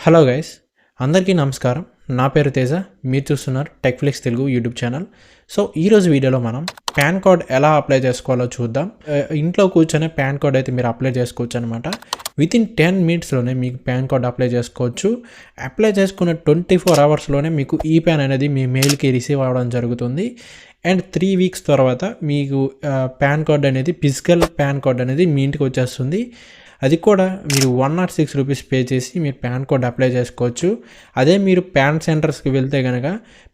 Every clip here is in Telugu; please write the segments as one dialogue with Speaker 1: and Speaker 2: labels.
Speaker 1: హలో గైస్, అందరికీ నమస్కారం. నా పేరు తేజ. మీరు చూస్తున్నారు టెక్ఫ్లిక్స్ తెలుగు యూట్యూబ్ ఛానల్. సో ఈరోజు వీడియోలో మనం పాన్ కార్డ్ ఎలా అప్లై చేసుకోవాలో చూద్దాం. ఇంట్లో కూర్చొని పాన్ కార్డ్ అయితే మీరు అప్లై చేసుకోవచ్చు అనమాట. వితిన్ 10 మినిట్స్లోనే మీకు పాన్ కార్డ్ అప్లై చేసుకోవచ్చు. అప్లై చేసుకున్న 24 అవర్స్లోనే మీకు ఈ పాన్ అనేది మీ మెయిల్కి రిసీవ్ అవ్వడం జరుగుతుంది. అండ్ 3 వీక్స్ తర్వాత మీకు పాన్ కార్డ్ అనేది ఫిజికల్ పాన్ కార్డ్ అనేది మీ ఇంటికి వచ్చేస్తుంది. అది కూడా మీరు 106 రూపీస్ పే చేసి మీరు పాన్ కార్డ్ అప్లై చేసుకోవచ్చు. అదే మీరు పాన్ సెంటర్స్కి వెళ్తే కనుక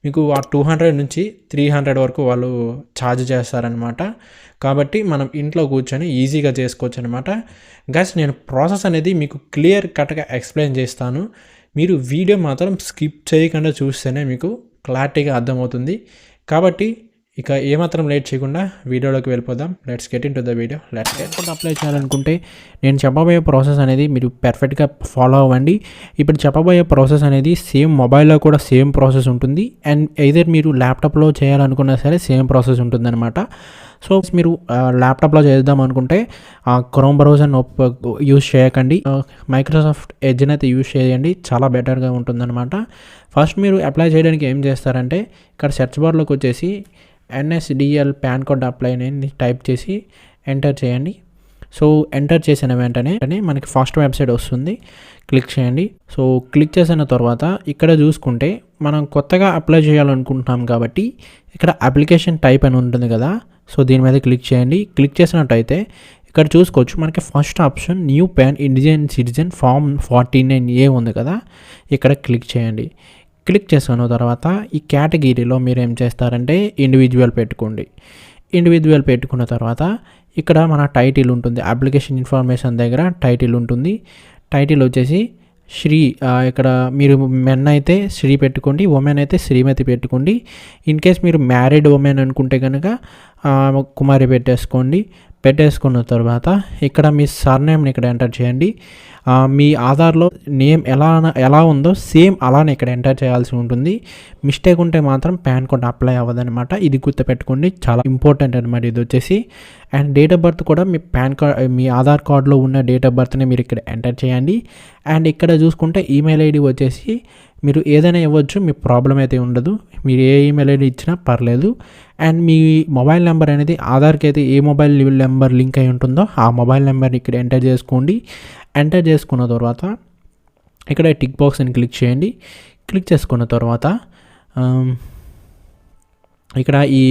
Speaker 1: మీకు ఆ 200 నుంచి 300 వరకు వాళ్ళు ఛార్జ్ చేస్తారనమాట. కాబట్టి మనం ఇంట్లో కూర్చొని ఈజీగా చేసుకోవచ్చు అనమాట. గైస్, నేను ప్రాసెస్ అనేది మీకు క్లియర్ కట్గా ఎక్స్ప్లెయిన్ చేస్తాను. మీరు వీడియో మాత్రం స్కిప్ చేయకుండా చూస్తేనే మీకు క్లారిటీగా అర్థమవుతుంది. కాబట్టి ఇక ఏమాత్రం లేట్ చేయకుండా వీడియోలోకి వెళ్ళిపోదాం. Let's get in to the video. Let's get in. Apply చేయాలనుకుంటే నేను చెప్పబోయే ప్రాసెస్ అనేది మీరు పర్ఫెక్ట్గా ఫాలో అవ్వండి. ఇప్పుడు చెప్పబోయే ప్రాసెస్ అనేది సేమ్ మొబైల్లో కూడా సేమ్ ప్రాసెస్ ఉంటుంది. అండ్ ఎయిదర్ మీరు ల్యాప్టాప్లో చేయాలనుకున్నా సరే సేమ్ ప్రాసెస్ ఉంటుందన్నమాట. సో మీరు ల్యాప్టాప్లో చేద్దాం అనుకుంటే క్రోమ్ బ్రౌజర్ని యూజ్ చేయకండి, మైక్రోసాఫ్ట్ ఎడ్జ్ని అయితే యూజ్ చేయండి. చాలా బెటర్గా ఉంటుందన్నమాట. ఫస్ట్ మీరు అప్లై చేయడానికి ఏం చేస్తారంటే ఇక్కడ సెర్చ్ బార్లోకి వచ్చేసి NSDL పాన్ కార్డ్ అప్లై అని టైప్ చేసి ఎంటర్ చేయండి. సో ఎంటర్ చేసిన వెంటనే మనకి ఫస్ట్ వెబ్సైట్ వస్తుంది, క్లిక్ చేయండి. సో క్లిక్ చేసిన తర్వాత ఇక్కడ చూసుకుంటే మనం కొత్తగా అప్లై చేయాలనుకుంటున్నాం కాబట్టి ఇక్కడ అప్లికేషన్ టైప్ అని ఉంటుంది కదా, సో దీని మీద క్లిక్ చేయండి. క్లిక్ చేసినట్టయితే ఇక్కడ చూసుకోవచ్చు మనకి first option new PAN Indian citizen form 49A ఉంది కదా, ఇక్కడ క్లిక్ చేయండి. క్లిక్ చేసిన తర్వాత ఈ కేటగిరీలో మీరు ఏం చేస్తారంటే ఇండివిజువల్ పెట్టుకోండి. ఇండివిజువల్ పెట్టుకున్న తర్వాత ఇక్కడ మన టైటిల్ ఉంటుంది, అప్లికేషన్ ఇన్ఫర్మేషన్ దగ్గర టైటిల్ ఉంటుంది. టైటిల్ వచ్చేసి శ్రీ. ఇక్కడ మీరు మెన్ అయితే శ్రీ పెట్టుకోండి, ఉమెన్ అయితే శ్రీమతి పెట్టుకోండి. ఇన్ కేస్ మీరు మ్యారీడ్ ఉమెన్ అనుకుంటే కనుక కుమారి పెట్టేసుకోండి. పెట్టేసుకున్న తర్వాత ఇక్కడ మీ సర్నేమ్ని ఇక్కడ ఎంటర్ చేయండి. మీ ఆధార్లో నేమ్ ఎలా ఉందో సేమ్ అలానే ఇక్కడ ఎంటర్ చేయాల్సి ఉంటుంది. మిస్టేక్ ఉంటే మాత్రం పాన్ కార్డ్ అప్లై అవ్వదనమాట. ఇది గుర్తుపెట్టుకోండి, చాలా ఇంపార్టెంట్ అనమాట ఇది వచ్చేసి. అండ్ డేట్ ఆఫ్ బర్త్ కూడా మీ పాన్ కార్డ్ మీ ఆధార్ కార్డులో ఉన్న డేట్ ఆఫ్ బర్త్ని మీరు ఇక్కడ ఎంటర్ చేయండి. అండ్ ఇక్కడ చూసుకుంటే ఈమెయిల్ ఐడి వచ్చేసి మీరు ఏదైనా ఇవ్వచ్చు, మీ ప్రాబ్లం అయితే ఉండదు. మీరు ఏ ఈమెయిల్ ఐడి ఇచ్చినా పర్లేదు. అండ్ మీ మొబైల్ నెంబర్ అనేది ఆధార్కి అయితే ఏ మొబైల్ నెంబర్ లింక్ అయి ఉంటుందో ఆ మొబైల్ నెంబర్ని ఇక్కడ ఎంటర్ చేసుకోండి. ఎంటర్ చేసుకున్న తర్వాత ఇక్కడ టిక్ బాక్స్ని క్లిక్ చేయండి. క్లిక్ చేసుకున్న తర్వాత ఇక్కడ ఈ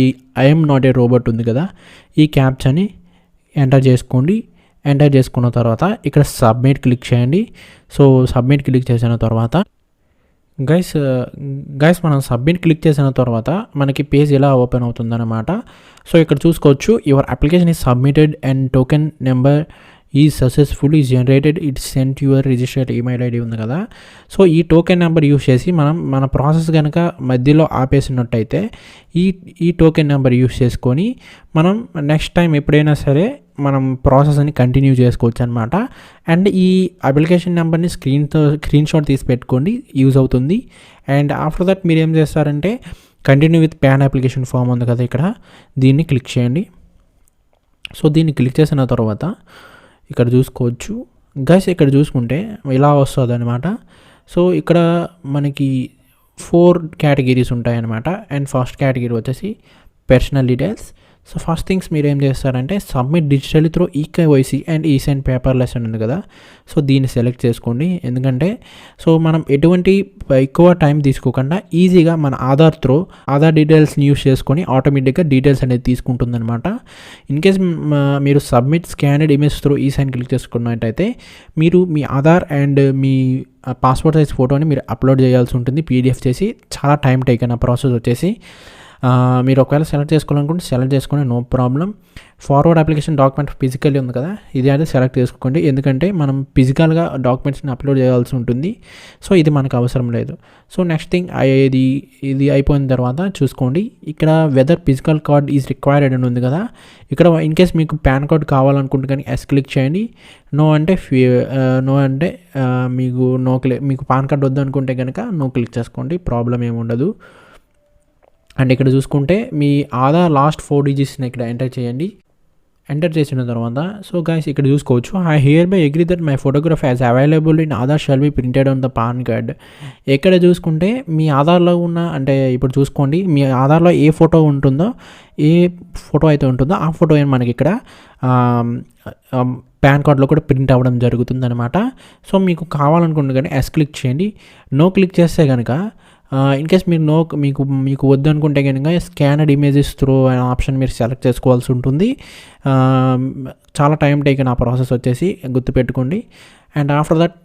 Speaker 1: ఐఎమ్ నాట్ ఏ రోబోట్ ఉంది కదా, ఈ క్యాప్చాని ఎంటర్ చేసుకోండి. ఎంటర్ చేసుకున్న తర్వాత ఇక్కడ సబ్మిట్ క్లిక్ చేయండి. సో సబ్మిట్ క్లిక్ చేసిన తర్వాత గైస్ మనం సబ్మిట్ క్లిక్ చేసిన తర్వాత మనకి పేజ్ ఎలా ఓపెన్ అవుతుందన్నమాట. సో ఇక్కడ చూసుకోవచ్చు your application is submitted and token number is successfully generated, it's cent your registered email ID ఉంది కదా. సో ఈ టోకెన్ నెంబర్ యూజ్ చేసి మనం మన ప్రాసెస్ కనుక మధ్యలో ఆపేసినట్టయితే ఈ టోకెన్ నెంబర్ యూజ్ చేసుకొని మనం నెక్స్ట్ టైం ఎప్పుడైనా సరే మనం ప్రాసెస్ని కంటిన్యూ చేసుకోవచ్చు అనమాట. అండ్ ఈ అప్లికేషన్ నెంబర్ని స్క్రీన్ షాట్ తీసి పెట్టుకోండి, యూజ్ అవుతుంది. అండ్ ఆఫ్టర్ దట్ మీరు ఏం చేస్తారంటే continue with PAN application form ఉంది కదా, ఇక్కడ దీన్ని క్లిక్ చేయండి. సో దీన్ని క్లిక్ చేసిన తర్వాత ఇక్కడ చూసుకోవచ్చు గైస్, ఇక్కడ చూసుకుంటే ఇలా వస్తుంది అనమాట. సో ఇక్కడ మనకి 4 కేటగిరీస్ ఉంటాయన్నమాట. అండ్ ఫస్ట్ కేటగిరీ వచ్చేసి personal details. So first things మీరు ఏం చేస్తారంటే submit digitally through eKYC and ఈసెండ్ పేపర్లెస్ అని ఉంది కదా, సో దీన్ని సెలెక్ట్ చేసుకోండి. ఎందుకంటే సో మనం ఎటువంటి ఎక్కువ టైం తీసుకోకుండా ఈజీగా మన ఆధార్ డీటెయిల్స్ని యూస్ చేసుకొని ఆటోమేటిక్గా డీటెయిల్స్ అనేది తీసుకుంటుందన్నమాట. ఇన్కేస్ మీరు సబ్మిట్ స్కానెడ్ ఇమేజ్ త్రూ ఈసెండ్ క్లిక్ చేసుకున్నట్టయితే మీరు మీ ఆధార్ అండ్ మీ పాస్పోర్ట్ సైజ్ ఫోటోని మీరు అప్లోడ్ చేయాల్సి ఉంటుంది PDF చేసి. చాలా టైం టేకన్ ఆ ప్రాసెస్ వచ్చేసి. మీరు ఒకవేళ సెలెక్ట్ చేసుకోవాలనుకుంటే సెలెక్ట్ చేసుకుని no problem. Forward application document physically ఉంది కదా, ఇది అయితే సెలెక్ట్ చేసుకోండి. ఎందుకంటే మనం ఫిజికల్గా డాక్యుమెంట్స్ని అప్లోడ్ చేయాల్సి ఉంటుంది. సో ఇది మనకు అవసరం లేదు. సో నెక్స్ట్ థింగ్ ఇది అయిపోయిన తర్వాత చూసుకోండి ఇక్కడ whether physical card is required అని ఉంది కదా, ఇక్కడ ఇన్ కేస్ మీకు పాన్ కార్డ్ కావాలనుకుంటే కానీ క్లిక్ చేయండి. నో అంటే మీకు పాన్ కార్డ్ వద్దనుకుంటే కనుక నో క్లిక్ చేసుకోండి, ప్రాబ్లం ఏమి ఉండదు. అండ్ ఇక్కడ చూసుకుంటే మీ ఆధార్ లాస్ట్ 4 డిజిట్స్ని ఇక్కడ ఎంటర్ చేయండి. ఎంటర్ చేసిన తర్వాత సో గైస్ ఇక్కడ చూసుకోవచ్చు, I here by agree that my photograph as available in Aadhaar shall be printed on the pan card. ఎక్కడ చూసుకుంటే మీ ఆధార్లో ఉన్న, అంటే ఇప్పుడు చూసుకోండి మీ ఆధార్లో ఏ ఫోటో ఉంటుందో, ఏ ఫోటో అయితే ఉంటుందో ఆ ఫోటో మనకి ఇక్కడ పాన్ కార్డ్లో కూడా ప్రింట్ అవ్వడం జరుగుతుంది అనమాట. సో మీకు కావాలనుకుంటే కానీ ఎస్ క్లిక్ చేయండి. నో క్లిక్ చేస్తే కనుక ఇన్ కేస్ మీరు మీకు వద్దు అనుకుంటే కనుక స్కానర్డ్ ఇమేజెస్ త్రూ అనే ఆప్షన్ మీరు సెలెక్ట్ చేసుకోవాల్సి ఉంటుంది. చాలా టైం టేకన్ ఆ ప్రాసెస్ వచ్చేసి, గుర్తుపెట్టుకోండి. అండ్ ఆఫ్టర్ దట్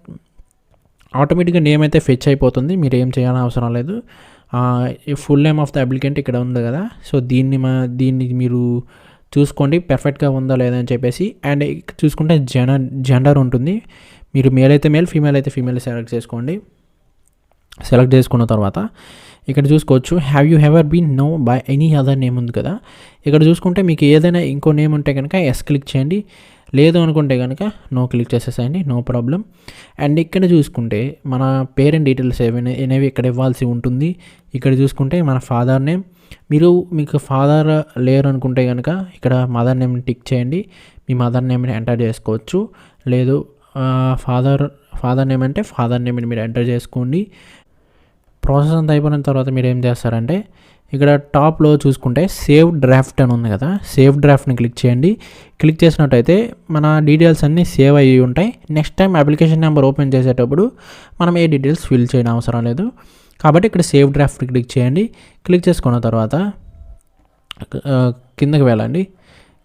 Speaker 1: ఆటోమేటిక్గా నేమ్ అయితే ఫెచ్ అయిపోతుంది, మీరు ఏం చేయాలని అవసరం లేదు. Full name of the applicant ఇక్కడ ఉంది కదా, సో దీన్ని మీరు చూసుకోండి పర్ఫెక్ట్గా ఉందా లేదా అని చెప్పేసి. అండ్ చూసుకుంటే జెండర్ ఉంటుంది, మీరు మేల్ అయితే మేల్, ఫీమేల్ అయితే ఫీమేల్ సెలెక్ట్ చేసుకోండి. సెలెక్ట్ చేసుకున్న తర్వాత ఇక్కడ చూసుకోవచ్చు, have you ever been known by any other name ఉంది కదా, ఇక్కడ చూసుకుంటే మీకు ఏదైనా ఇంకో నేమ్ ఉంటే కనుక ఎస్ క్లిక్ చేయండి, లేదు అనుకుంటే కనుక నో క్లిక్ చేసేసేయండి, నో ప్రాబ్లం. అండ్ ఇక్కడ చూసుకుంటే మన పేరెంట్ డీటెయిల్స్ అనేవి ఇక్కడ ఇవ్వాల్సి ఉంటుంది. ఇక్కడ చూసుకుంటే మన ఫాదర్ నేమ్, మీకు ఫాదర్ లేరు అనుకుంటే కనుక ఇక్కడ మదర్ నేమ్ని టిక్ చేయండి, మీ మదర్ నేమ్ని ఎంటర్ చేసుకోవచ్చు. లేదు ఫాదర్ నేమ్ అంటే ఫాదర్ నేమ్ని మీరు ఎంటర్ చేసుకోండి. ప్రాసెస్ అంతా అయిపోయిన తర్వాత మీరు ఏం చేస్తారంటే ఇక్కడ టాప్లో చూసుకుంటే సేవ్ డ్రాఫ్ట్ అని ఉంది కదా, సేవ్ డ్రాఫ్ట్ని క్లిక్ చేయండి. క్లిక్ చేసినట్టయితే మన డీటెయిల్స్ అన్నీ సేవ్ అయ్యి ఉంటాయి. Next time application number open చేసేటప్పుడు మనం ఏ డీటెయిల్స్ ఫిల్ చేయడం అవసరం లేదు. కాబట్టి ఇక్కడ సేవ్ డ్రాఫ్ట్ క్లిక్ చేయండి. క్లిక్ చేసుకున్న తర్వాత కిందకి వెళ్ళండి.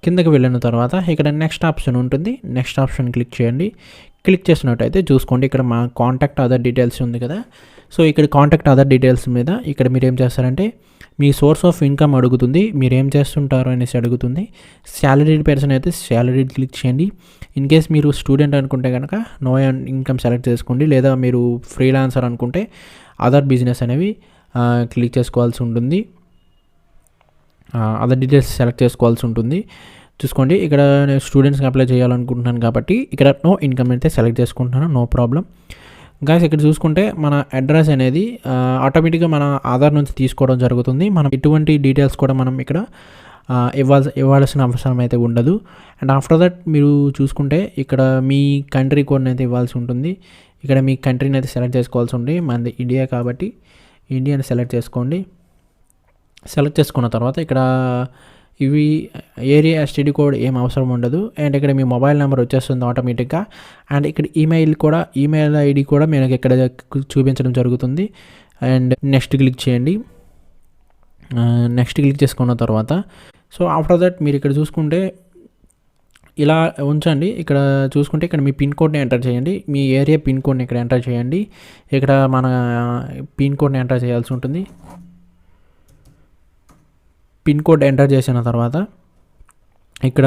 Speaker 1: కిందకి వెళ్ళిన తర్వాత ఇక్కడ నెక్స్ట్ ఆప్షన్ ఉంటుంది, నెక్స్ట్ ఆప్షన్ క్లిక్ చేయండి. క్లిక్ చేసినట్టయితే చూసుకోండి ఇక్కడ మా కాంటాక్ట్ అదర్ డీటెయిల్స్ ఉంది కదా, సో ఇక్కడ కాంటాక్ట్ అదర్ డీటెయిల్స్ మీద ఇక్కడ మీరు ఏం చేస్తారంటే మీ సోర్స్ ఆఫ్ ఇన్కమ్ అడుగుతుంది, మీరు ఏం చేస్తుంటారు అనేసి అడుగుతుంది. శాలరీడ్ పర్సన్ అయితే శాలరీడ్ క్లిక్ చేయండి. ఇన్ కేస్ మీరు స్టూడెంట్ అనుకుంటే కనుక నో ఇన్కమ్ సెలెక్ట్ చేసుకోండి, లేదా మీరు ఫ్రీలాన్సర్ అనుకుంటే అదర్ బిజినెస్ అనేవి క్లిక్ చేసుకోవాల్సి ఉంటుంది, అదర్ డీటెయిల్స్ సెలెక్ట్ చేసుకోవాల్సి ఉంటుంది. చూసుకోండి ఇక్కడ నేను స్టూడెంట్స్కి అప్లై చేయాలనుకుంటున్నాను కాబట్టి ఇక్కడ నో ఇన్కమ్ అయితే సెలెక్ట్ చేసుకుంటున్నాను, నో ప్రాబ్లం. గాయస్ ఇక్కడ చూసుకుంటే మన అడ్రస్ అనేది ఆటోమేటిక్గా మన ఆధార్ నుంచి తీసుకోవడం జరుగుతుంది. మనం ఎటువంటి డీటెయిల్స్ కూడా మనం ఇక్కడ ఇవ్వాల్సిన అవసరం అయితే ఉండదు. అండ్ ఆఫ్టర్ దట్ మీరు చూసుకుంటే ఇక్కడ మీ కంట్రీ కోడ్ని అయితే ఇవ్వాల్సి ఉంటుంది. ఇక్కడ మీ కంట్రీని అయితే సెలెక్ట్ చేసుకోవాల్సి ఉంది. మనది ఇండియా కాబట్టి ఇండియాని సెలెక్ట్ చేసుకోండి. సెలెక్ట్ చేసుకున్న తర్వాత ఇక్కడ ఇవి ఏరియా ఎస్టీడీ కోడ్ ఏం అవసరం ఉండదు. అండ్ ఇక్కడ మీ మొబైల్ నెంబర్ వచ్చేస్తుంది ఆటోమేటిక్గా. అండ్ ఇక్కడ ఈమెయిల్ ఐడి కూడా మీకు ఇక్కడ చూపించడం జరుగుతుంది. అండ్ నెక్స్ట్ క్లిక్ చేయండి. నెక్స్ట్ క్లిక్ చేసుకున్న తర్వాత సో ఆఫ్టర్ దట్ మీరు ఇక్కడ చూసుకుంటే ఇలా ఉంచండి. ఇక్కడ చూసుకుంటే ఇక్కడ మీ పిన్ కోడ్ని ఎంటర్ చేయండి, మీ ఏరియా పిన్ కోడ్ని ఇక్కడ ఎంటర్ చేయండి. ఇక్కడ మన పిన్ కోడ్ని ఎంటర్ చేయాల్సి ఉంటుంది. పిన్ కోడ్ ఎంటర్ చేసిన తర్వాత ఇక్కడ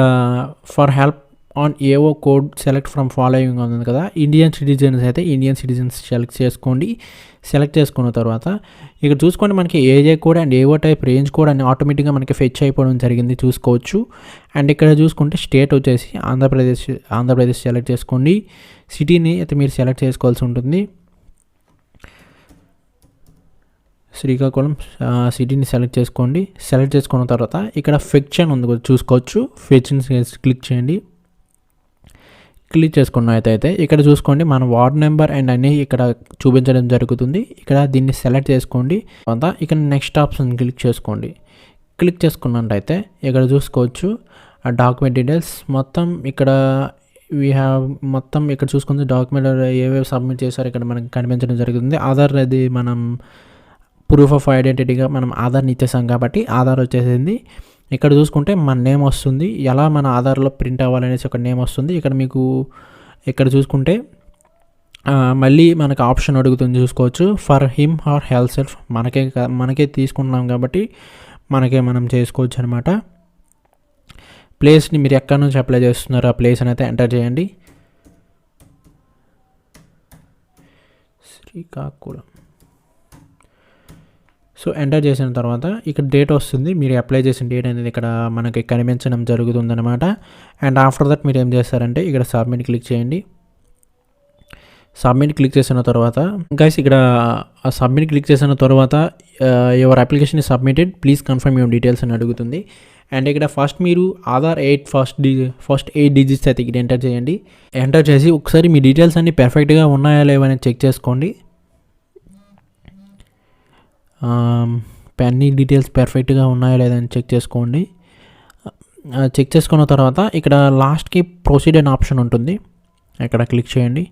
Speaker 1: ఫర్ హెల్ప్ ఆన్ ఏవో కోడ్ సెలెక్ట్ ఫ్రమ్ ఫాలోయింగ్ ఉంది కదా, ఇండియన్ సిటిజన్స్ అయితే ఇండియన్ సిటిజన్స్ సెలెక్ట్ చేసుకోండి. సెలెక్ట్ చేసుకున్న తర్వాత ఇక్కడ చూసుకోండి మనకి ఏజే కోడ్ అండ్ ఏవో టైప్ రేంజ్ కోడ్ అని ఆటోమేటిక్గా మనకి ఫెచ్ అయిపోవడం జరిగింది, చూసుకోవచ్చు. అండ్ ఇక్కడ చూసుకుంటే స్టేట్ వచ్చేసి ఆంధ్రప్రదేశ్ సెలెక్ట్ చేసుకోండి. సిటీని అయితే మీరు సెలెక్ట్ చేసుకోవాల్సి ఉంటుంది. శ్రీకాకుళం సిటీని సెలెక్ట్ చేసుకోండి. సెలెక్ట్ చేసుకున్న తర్వాత ఇక్కడ ఫెక్షన్ ఉంది చూసుకోవచ్చు, ఫెక్షన్ క్లిక్ చేయండి. క్లిక్ చేసుకున్న అయితే ఇక్కడ చూసుకోండి మన వార్డ్ నెంబర్ అండ్ అన్నీ ఇక్కడ చూపించడం జరుగుతుంది. ఇక్కడ దీన్ని సెలెక్ట్ చేసుకోండి. తర్వాత ఇక్కడ నెక్స్ట్ ఆప్షన్ క్లిక్ చేసుకోండి. క్లిక్ చేసుకున్నట్టయితే ఇక్కడ చూసుకోవచ్చు డాక్యుమెంట్ డీటెయిల్స్ మొత్తం ఇక్కడ మొత్తం ఇక్కడ చూసుకుంటే డాక్యుమెంట్ ఏవేవి సబ్మిట్ చేశారో ఇక్కడ మనకి కనిపించడం జరుగుతుంది. ఆధార్ అది మనం ప్రూఫ్ ఆఫ్ ఐడెంటిటీగా మనం ఆధార్ని ఇచ్చేసాం కాబట్టి ఆధార్ వచ్చేసింది. ఇక్కడ చూసుకుంటే మన నేమ్ వస్తుంది, ఎలా మన ఆధార్లో ప్రింట్ అవ్వాలనేసి ఒక నేమ్ వస్తుంది. ఇక్కడ మీకు ఇక్కడ చూసుకుంటే మళ్ళీ మనకు ఆప్షన్ అడుగుతుంది చూసుకోవచ్చు, for him or health self మనకే తీసుకుంటున్నాం కాబట్టి మనం చేసుకోవచ్చు అనమాట. ప్లేస్ని మీరు ఎక్కడి నుంచి అప్లై చేస్తున్నారో ఆ ప్లేస్ అని అయితే ఎంటర్ చేయండి. శ్రీకాకుళం. సో ఎంటర్ చేసిన తర్వాత ఇక్కడ డేట్ వస్తుంది, మీరు అప్లై చేసిన డేట్ అనేది ఇక్కడ మనకి కనిపించడం జరుగుతుందన్నమాట. అండ్ ఆఫ్టర్ దట్ మీరు ఏం చేస్తారంటే ఇక్కడ సబ్మిట్ క్లిక్ చేయండి. సబ్మిట్ క్లిక్ చేసిన తర్వాత గైస్ ఇక్కడ సబ్మిట్ క్లిక్ చేసిన తర్వాత your application is submitted, please confirm your details అని అడుగుతుంది. అండ్ ఇక్కడ ఫస్ట్ మీరు ఆధార్ ఫస్ట్ 8 డిజిట్స్ అయితే ఇక్కడ ఎంటర్ చేయండి. ఎంటర్ చేసి ఒకసారి మీ డీటెయిల్స్ అన్నీ పర్ఫెక్ట్గా ఉన్నాయా లేవని చెక్ చేసుకోండి. అన్ని డీటెయిల్స్ పర్ఫెక్ట్గా ఉన్నాయా లేదని చెక్ చేసుకోండి. చెక్ చేసుకున్న తర్వాత ఇక్కడ లాస్ట్కి ప్రొసీడ్ అనే ఆప్షన్ ఉంటుంది, ఇక్కడ క్లిక్ చేయండి.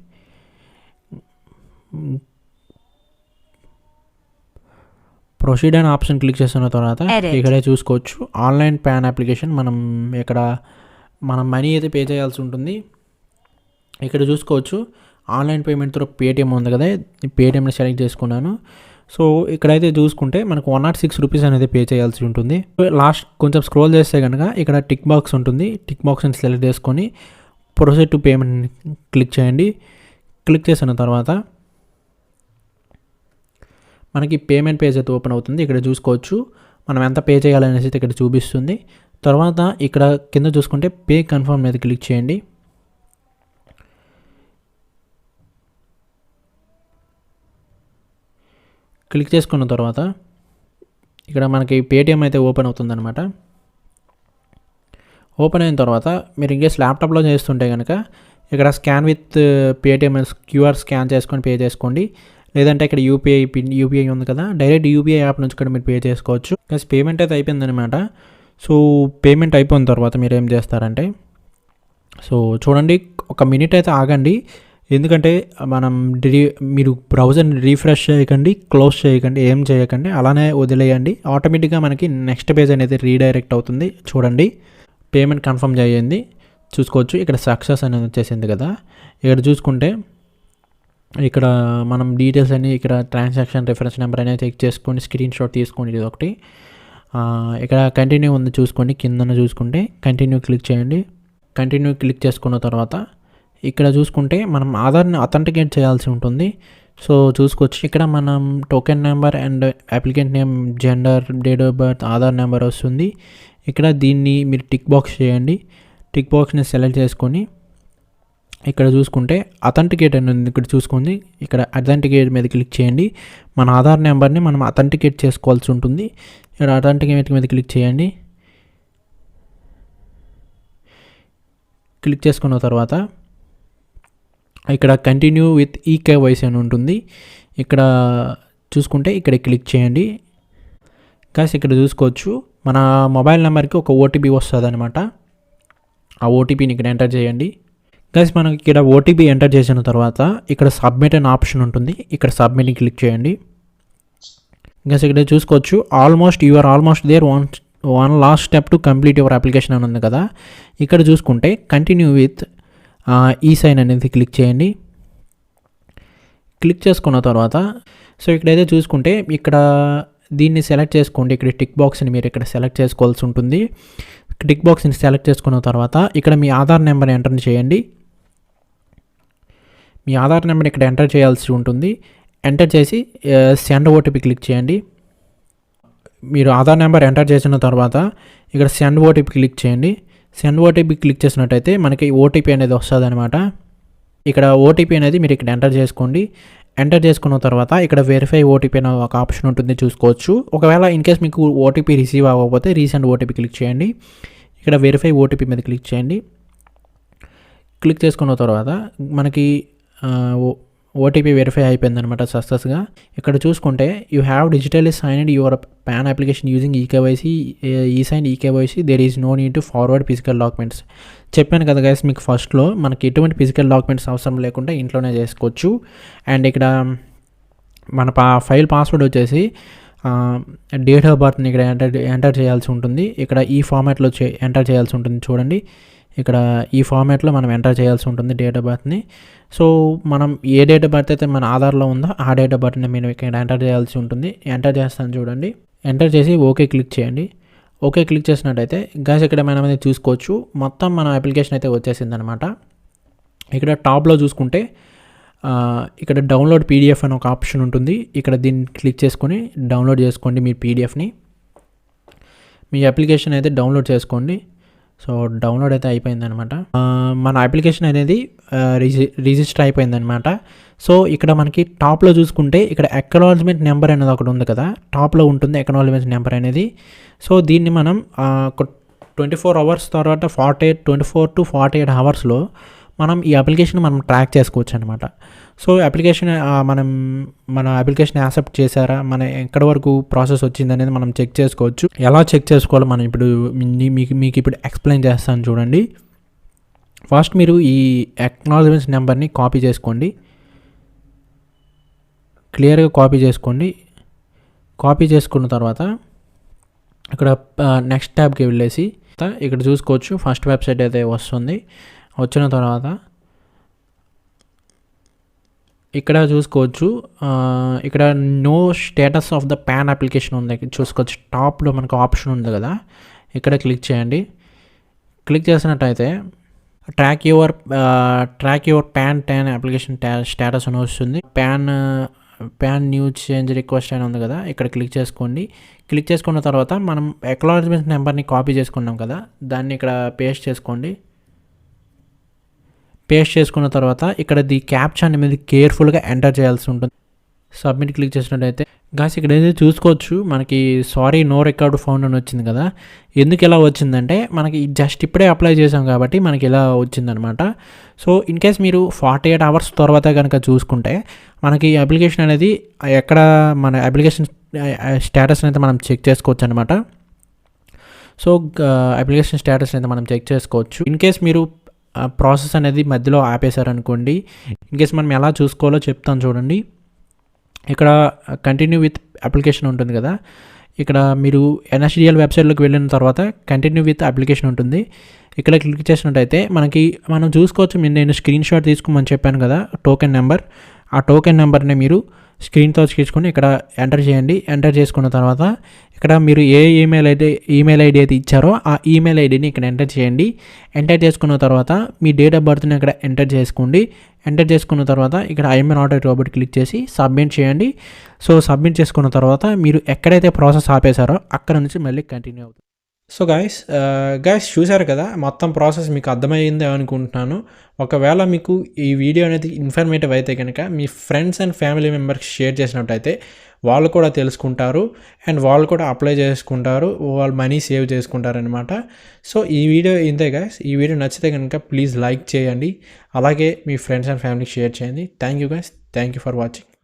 Speaker 1: ప్రొసీడ్ అనే ఆప్షన్ క్లిక్ చేసిన తర్వాత ఇక్కడే చూసుకోవచ్చు ఆన్లైన్ పాన్ అప్లికేషన్. ఇక్కడ మనం మనీ అయితే పే చేయాల్సి ఉంటుంది. ఇక్కడ చూసుకోవచ్చు ఆన్లైన్ పేమెంట్ త్రూ పేటిఎం ఉంది కదా, పేటిఎంని సెలెక్ట్ చేసుకున్నాను. సో ఇక్కడైతే చూసుకుంటే మనకు 106 రూపీస్ అనేది పే చేయాల్సి ఉంటుంది. లాస్ట్ కొంచెం స్క్రోల్ చేస్తే కనుక ఇక్కడ టిక్ బాక్స్ ఉంటుంది, టిక్ బాక్స్ని సెలెక్ట్ చేసుకొని ప్రొసీడ్ టు పేమెంట్ క్లిక్ చేయండి. క్లిక్ చేసిన తర్వాత మనకి పేమెంట్ పేజ్ అయితే ఓపెన్ అవుతుంది. ఇక్కడ చూసుకోవచ్చు మనం ఎంత పే చేయాలనేసి ఇక్కడ చూపిస్తుంది. తర్వాత ఇక్కడ కింద చూసుకుంటే పే కన్ఫర్మ్ మీద క్లిక్ చేయండి. క్లిక్ చేసుకున్న తర్వాత ఇక్కడ మనకి పేటిఎం అయితే ఓపెన్ అవుతుందన్నమాట. ఓపెన్ అయిన తర్వాత మీరు ఇంకేస్ ల్యాప్టాప్లో చేస్తుంటే కనుక ఇక్కడ scan with Paytm QR scan చేసుకొని పే చేసుకోండి. లేదంటే ఇక్కడ యూపీఐ ఉంది కదా, డైరెక్ట్ యూపీఐ యాప్ నుంచి కూడా మీరు పే చేసుకోవచ్చు. కానీ పేమెంట్ అయితే అయిపోయిందనమాట. సో పేమెంట్ అయిపోయిన తర్వాత మీరు ఏం చేస్తారంటే, సో చూడండి ఒక మినిట్ అయితే ఆగండి. ఎందుకంటే మీరు బ్రౌజర్ని రీఫ్రెష్ చేయకండి, క్లోజ్ చేయకండి, ఏం చేయకండి, అలానే వదిలేయండి. ఆటోమేటిక్గా మనకి నెక్స్ట్ పేజ్ అనేది రీడైరెక్ట్ అవుతుంది. చూడండి పేమెంట్ కన్ఫర్మ్ చేయండి. చూసుకోవచ్చు ఇక్కడ సక్సెస్ అనేది వచ్చేసింది కదా. ఇక్కడ చూసుకుంటే ఇక్కడ మనం డీటెయిల్స్ అన్నీ ఇక్కడ ట్రాన్సాక్షన్ రిఫరెన్స్ నెంబర్ అనేది చెక్ చేసుకొని స్క్రీన్ షాట్ తీసుకోండి. ఇది ఒకటి. ఇక్కడ కంటిన్యూ ఉంది చూసుకోండి, కిందన చూసుకుంటే కంటిన్యూ క్లిక్ చేయండి. కంటిన్యూ క్లిక్ చేసుకున్న తర్వాత ఇక్కడ చూసుకుంటే మనం ఆధార్ని అథెంటికేట్ చేయాల్సి ఉంటుంది. సో చూసుకోవచ్చు ఇక్కడ మనం token number and applicant name, gender, date of birth, Aadhaar number వస్తుంది. ఇక్కడ దీన్ని మీరు టిక్ బాక్స్ చేయండి. టిక్ బాక్స్ని సెలెక్ట్ చేసుకొని ఇక్కడ చూసుకుంటే అథెంటికేట్ అనేది ఇక్కడ చూసుకోండి. ఇక్కడ అథెంటికేట్ మీద క్లిక్ చేయండి. మన ఆధార్ నెంబర్ని మనం అథెంటికేట్ చేసుకోవాల్సి ఉంటుంది. ఇక్కడ అథెంటికేట్ మీద క్లిక్ చేయండి. క్లిక్ చేసుకున్న తర్వాత ఇక్కడ కంటిన్యూ విత్ ఈకేవైసీ అని ఉంటుంది. ఇక్కడ చూసుకుంటే ఇక్కడ క్లిక్ చేయండి. కాస్ ఇక్కడ చూసుకోవచ్చు మన మొబైల్ నెంబర్కి ఒక ఓటీపీ వస్తుంది అనమాట. ఆ ఓటీపీని ఇక్కడ ఎంటర్ చేయండి. గైస్ మనకి ఇక్కడ ఓటీపీ ఎంటర్ చేసిన తర్వాత ఇక్కడ సబ్మిట్ అనే ఆప్షన్ ఉంటుంది. ఇక్కడ సబ్మిట్ని క్లిక్ చేయండి. గైస్ ఇక్కడ చూసుకోవచ్చు you are almost there, one last step to complete your application అని ఉంది కదా. ఇక్కడ చూసుకుంటే కంటిన్యూ విత్ ఈసైన్ అనేది క్లిక్ చేయండి. క్లిక్ చేసుకున్న తర్వాత సో ఇక్కడైతే చూసుకుంటే ఇక్కడ దీన్ని సెలెక్ట్ చేసుకోండి. ఇక్కడ టిక్ బాక్స్ని మీరు ఇక్కడ సెలెక్ట్ చేసుకోవాల్సి ఉంటుంది. టిక్ బాక్స్ని సెలెక్ట్ చేసుకున్న తర్వాత ఇక్కడ మీ ఆధార్ నెంబర్ ఎంటర్ చేయండి. మీ ఆధార్ నెంబర్ ఇక్కడ ఎంటర్ చేయాల్సి ఉంటుంది. ఎంటర్ చేసి సెండ్ ఓటీపీ క్లిక్ చేయండి. మీరు ఆధార్ నెంబర్ ఎంటర్ చేసిన తర్వాత ఇక్కడ సెండ్ ఓటీపీ క్లిక్ చేయండి. సెండ్ ఓటీపీ క్లిక్ చేసినట్టయితే మనకి ఓటీపీ అనేది వస్తుంది అనమాట. ఇక్కడ ఓటీపీ అనేది మీరు ఇక్కడ ఎంటర్ చేసుకోండి. ఎంటర్ చేసుకున్న తర్వాత ఇక్కడ వెరిఫై ఓటీపీ అనే ఒక ఆప్షన్ ఉంటుంది చూసుకోవచ్చు. ఒకవేళ ఇన్ కేస్ మీకు ఓటీపీ రిసీవ్ అవ్వకపోతే రీసెంట్ ఓటీపీ క్లిక్ చేయండి. ఇక్కడ వెరిఫై ఓటీపీ మీద క్లిక్ చేయండి. క్లిక్ చేసుకున్న తర్వాత మనకి ఓటీపీ వెరిఫై అయిపోయిందనమాట సక్సెస్గా. ఇక్కడ చూసుకుంటే you have digitally signed your PAN application using eKYC, esign eKYC, there is no need to forward physical documents. చెప్పాను కదా గైస్ మీకు ఫస్ట్లో మనకి ఎటువంటి ఫిజికల్ డాక్యుమెంట్స్ అవసరం లేకుండా ఇంట్లోనే చేసుకోవచ్చు. అండ్ ఇక్కడ మన ఫైల్ పాస్వర్డ్ వచ్చేసి డేట్ ఆఫ్ బర్త్ని ఇక్కడ ఎంటర్ చేయాల్సి ఉంటుంది. ఇక్కడ ఈ ఫార్మాట్లో ఎంటర్ చేయాల్సి ఉంటుంది. చూడండి ఇక్కడ ఈ ఫార్మాట్లో మనం ఎంటర్ చేయాల్సి ఉంటుంది డేట్ ఆఫ్ బర్త్ని. సో మనం ఏ డేట్ ఆఫ్ బర్త్ అయితే మన ఆధార్లో ఉందో ఆ డేట్ ఆఫ్ బర్త్ని మీరు ఇక్కడ ఎంటర్ చేయాల్సి ఉంటుంది. ఎంటర్ చేస్తాను చూడండి. ఎంటర్ చేసి ఓకే క్లిక్ చేయండి. ఓకే క్లిక్ చేసినట్టయితే గాస్ ఇక్కడ మనం అనేది చూసుకోవచ్చు మొత్తం మన అప్లికేషన్ అయితే వచ్చేసింది అనమాట. ఇక్కడ టాప్లో చూసుకుంటే ఇక్కడ డౌన్లోడ్ పీడిఎఫ్ అని ఒక ఆప్షన్ ఉంటుంది. ఇక్కడ దీన్ని క్లిక్ చేసుకొని డౌన్లోడ్ చేసుకోండి మీ పీడిఎఫ్ని. మీ అప్లికేషన్ అయితే డౌన్లోడ్ చేసుకోండి. సో డౌన్లోడ్ అయితే అయిపోయిందనమాట. మన అప్లికేషన్ అనేది రిజిస్టర్ అయిపోయిందనమాట. సో ఇక్కడ మనకి టాప్లో చూసుకుంటే ఇక్కడ అక్నాలెడ్జ్మెంట్ నెంబర్ అనేది ఒకటి ఉంది కదా, టాప్లో ఉంటుంది అక్నాలెడ్జ్మెంట్ నెంబర్ అనేది. సో దీన్ని మనం 24 అవర్స్ తర్వాత 24 to 48 అవర్స్లో మనం ఈ అప్లికేషన్ మనం ట్రాక్ చేసుకోవచ్చు అనమాట. సో అప్లికేషన్ మన అప్లికేషన్ యాక్సెప్ట్ చేశారా, మన ఎక్కడి వరకు ప్రాసెస్ వచ్చింది అనేది మనం చెక్ చేసుకోవచ్చు. ఎలా చెక్ చేసుకోవాలో మనం ఇప్పుడు మీకు ఇప్పుడు ఎక్స్ప్లెయిన్ చేస్తాను చూడండి. ఫస్ట్ మీరు ఈ అక్నాలెడ్జ్మెంట్ నెంబర్ని కాపీ చేసుకోండి, క్లియర్గా కాపీ చేసుకోండి. కాపీ చేసుకున్న తర్వాత ఇక్కడ నెక్స్ట్ ట్యాబ్కి వెళ్ళేసి ఇక్కడ చూసుకోవచ్చు ఫస్ట్ వెబ్సైట్ అయితే వస్తుంది. వచ్చిన తర్వాత ఇక్కడ చూసుకోవచ్చు, ఇక్కడ know status of the PAN application ఉంది చూసుకోవచ్చు. టాప్లో మనకు ఆప్షన్ ఉంది కదా, ఇక్కడ క్లిక్ చేయండి. క్లిక్ చేసినట్టయితే track your PAN application status అని వస్తుంది. పాన్ న్యూ చేంజ్ రిక్వెస్ట్ అని ఉంది కదా, ఇక్కడ క్లిక్ చేసుకోండి. క్లిక్ చేసుకున్న తర్వాత మనం అక్నాలెడ్జ్మెంట్ నెంబర్ని కాపీ చేసుకున్నాం కదా, దాన్ని ఇక్కడ పేస్ట్ చేసుకోండి. పేస్ట్ చేసుకున్న తర్వాత ఇక్కడ ది క్యాప్చా అనేది కేర్ఫుల్గా ఎంటర్ చేయాల్సి ఉంటుంది. సబ్మిట్ క్లిక్ చేసినట్టయితే గాస్ ఇక్కడ ఏదైతే చూసుకోవచ్చు మనకి సారీ నో రికార్డ్ ఫౌండ్ అని వచ్చింది కదా. ఎందుకు ఇలా వచ్చిందంటే మనకి జస్ట్ ఇప్పుడే అప్లై చేసాం కాబట్టి మనకి ఇలా వచ్చిందనమాట. సో ఇన్ కేస్ మీరు 48 అవర్స్ తర్వాత కనుక చూసుకుంటే మనకి అప్లికేషన్ అనేది ఎక్కడ మన అప్లికేషన్ స్టేటస్ అయితే మనం చెక్ చేసుకోవచ్చు అనమాట. సో అప్లికేషన్ స్టేటస్ అయితే మనం చెక్ చేసుకోవచ్చు. ఇన్ కేస్ మీరు ప్రాసెస్ అనేది మధ్యలో ఆపేశారనుకోండి, ఇన్ కేస్ మనం ఎలా చూసుకోవాలో చెప్తాను చూడండి. ఇక్కడ కంటిన్యూ విత్ అప్లికేషన్ ఉంటుంది కదా, ఇక్కడ మీరు NSDL వెబ్సైట్లోకి వెళ్ళిన తర్వాత కంటిన్యూ విత్ అప్లికేషన్ ఉంటుంది. ఇక్కడ క్లిక్ చేసినట్టయితే మనం చూసుకోవచ్చు. నేను స్క్రీన్ షాట్ తీసుకోమని చెప్పాను కదా టోకెన్ నెంబర్, ఆ టోకెన్ నెంబర్ని మీరు స్క్రీన్తో తీసుకొని ఇక్కడ ఎంటర్ చేయండి. ఎంటర్ చేసుకున్న తర్వాత ఇక్కడ మీరు ఏ ఈమెయిల్ ఐడి అయితే ఇచ్చారో ఆ ఈమెయిల్ ఐడిని ఇక్కడ ఎంటర్ చేయండి. ఎంటర్ చేసుకున్న తర్వాత మీ డేట్ ఆఫ్ బర్త్ని ఇక్కడ ఎంటర్ చేసుకోండి. ఎంటర్ చేసుకున్న తర్వాత ఇక్కడ I'm not a robot click చేసి సబ్మిట్ చేయండి. సో సబ్మిట్ చేసుకున్న తర్వాత మీరు ఎక్కడైతే ప్రాసెస్ ఆపేశారో అక్కడ నుంచి మళ్ళీ కంటిన్యూ అవుతుంది. సో గైస్ చూశారు కదా, మొత్తం ప్రాసెస్ మీకు అర్థమైంది అనుకుంటున్నాను. ఒకవేళ మీకు ఈ వీడియో అనేది ఇన్ఫర్మేటివ్ అయితే కనుక మీ ఫ్రెండ్స్ అండ్ ఫ్యామిలీ మెంబర్స్కి షేర్ చేసినట్టయితే వాళ్ళు కూడా తెలుసుకుంటారు అండ్ వాళ్ళు కూడా అప్లై చేసుకుంటారు, వాళ్ళు మనీ సేవ్ చేసుకుంటారనమాట. సో ఈ వీడియో ఇంతే గైస్. ఈ వీడియో నచ్చితే కనుక ప్లీజ్ లైక్ చేయండి, అలాగే మీ ఫ్రెండ్స్ అండ్ ఫ్యామిలీకి షేర్ చేయండి. Thank you guys, thank you for watching.